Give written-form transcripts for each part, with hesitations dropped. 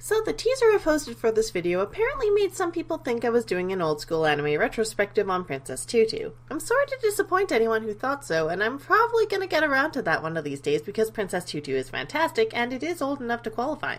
So the teaser I posted for this video apparently made some people think I was doing an old school anime retrospective on Princess Tutu. I'm sorry to disappoint anyone who thought so, and I'm probably going to get around to that one of these days because Princess Tutu is fantastic and it is old enough to qualify.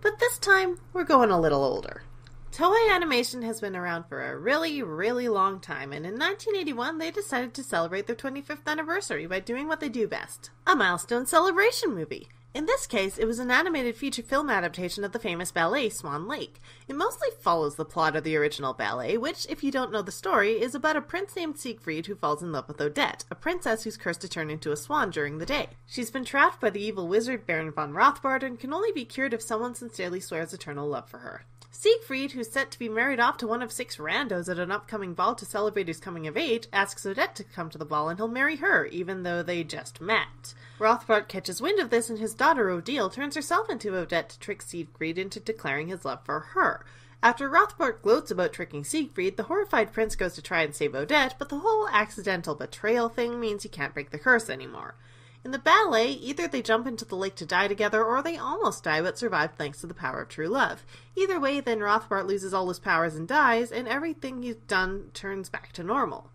But this time, we're going a little older. Toei Animation has been around for a really, really long time, and in 1981 they decided to celebrate their 25th anniversary by doing what they do best, a milestone celebration movie. In this case, it was an animated feature film adaptation of the famous ballet Swan Lake. It mostly follows the plot of the original ballet, which, if you don't know the story, is about a prince named Siegfried who falls in love with Odette, a princess who's cursed to turn into a swan during the day. She's been trapped by the evil wizard Baron von Rothbard and can only be cured if someone sincerely swears eternal love for her. Siegfried, who's set to be married off to one of 6 randos at an upcoming ball to celebrate his coming of age, asks Odette to come to the ball and he'll marry her, even though they just met. Rothbard catches wind of this and his daughter Odile turns herself into Odette to trick Siegfried into declaring his love for her. After Rothbard gloats about tricking Siegfried, the horrified prince goes to try and save Odette, but the whole accidental betrayal thing means he can't break the curse anymore. In the ballet, either they jump into the lake to die together, or they almost die but survive thanks to the power of true love. Either way, then Rothbard loses all his powers and dies, and everything he's done turns back to normal.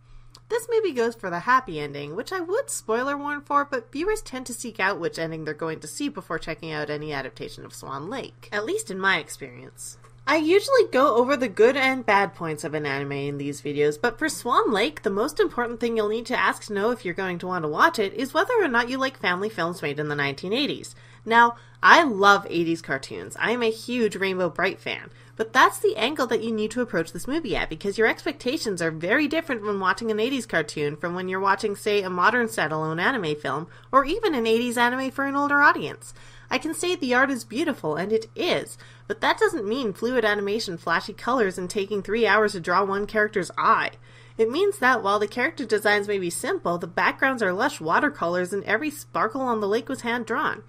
This movie goes for the happy ending, which I would spoiler warn for, but viewers tend to seek out which ending they're going to see before checking out any adaptation of Swan Lake. At least in my experience. I usually go over the good and bad points of an anime in these videos, but for Swan Lake, the most important thing you'll need to ask to know if you're going to want to watch it is whether or not you like family films made in the 1980s. Now, I love 80s cartoons. I am a huge Rainbow Bright fan, but that's the angle that you need to approach this movie at because your expectations are very different when watching an 80s cartoon from when you're watching, say, a modern standalone anime film, or even an 80s anime for an older audience. I can say the art is beautiful, and it is, but that doesn't mean fluid animation, flashy colors, and taking 3 hours to draw one character's eye. It means that while the character designs may be simple, the backgrounds are lush watercolors and every sparkle on the lake was hand-drawn.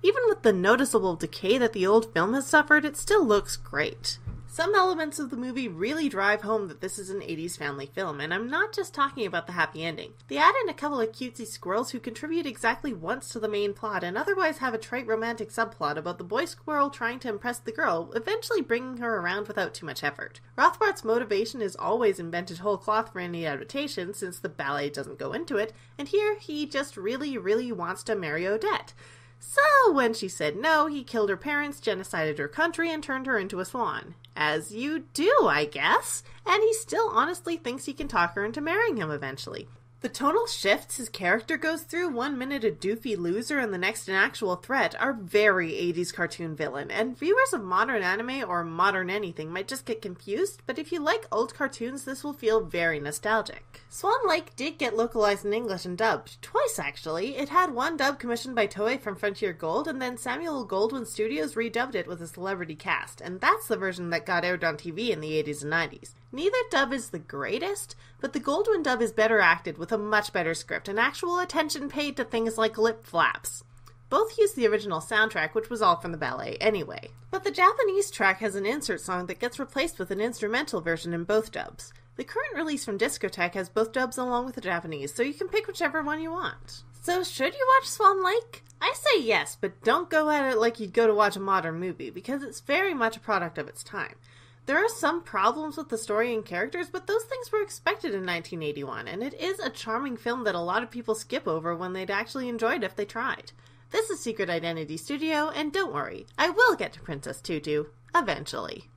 Even with the noticeable decay that the old film has suffered, it still looks great. Some elements of the movie really drive home that this is an 80s family film, and I'm not just talking about the happy ending. They add in a couple of cutesy squirrels who contribute exactly once to the main plot and otherwise have a trite romantic subplot about the boy squirrel trying to impress the girl, eventually bringing her around without too much effort. Rothbard's motivation is always invented whole cloth for any adaptation since the ballet doesn't go into it, and here he just really wants to marry Odette. So, when she said no, he killed her parents, genocided her country, and turned her into a swan. As you do, I guess. And he still honestly thinks he can talk her into marrying him eventually. The tonal shifts his character goes through, 1 minute a doofy loser and the next an actual threat, are very 80s cartoon villain, and viewers of modern anime or modern anything might just get confused, but if you like old cartoons, this will feel very nostalgic. Swan Lake did get localized in English and dubbed, twice actually. It had one dub commissioned by Toei from Frontier Gold, and then Samuel Goldwyn Studios redubbed it with a celebrity cast, and that's the version that got aired on TV in the 80s and 90s. Neither dub is the greatest, but the Goldwyn dub is better acted with a much better script and actual attention paid to things like lip flaps. Both use the original soundtrack, which was all from the ballet anyway. But the Japanese track has an insert song that gets replaced with an instrumental version in both dubs. The current release from Discotek has both dubs along with the Japanese, so you can pick whichever one you want. So should you watch Swan Lake? I say yes, but don't go at it like you'd go to watch a modern movie, because it's very much a product of its time. There are some problems with the story and characters, but those things were expected in 1981, and it is a charming film that a lot of people skip over when they'd actually enjoy it if they tried. This is Secret Identity Studio, and don't worry, I will get to Princess Tutu, eventually.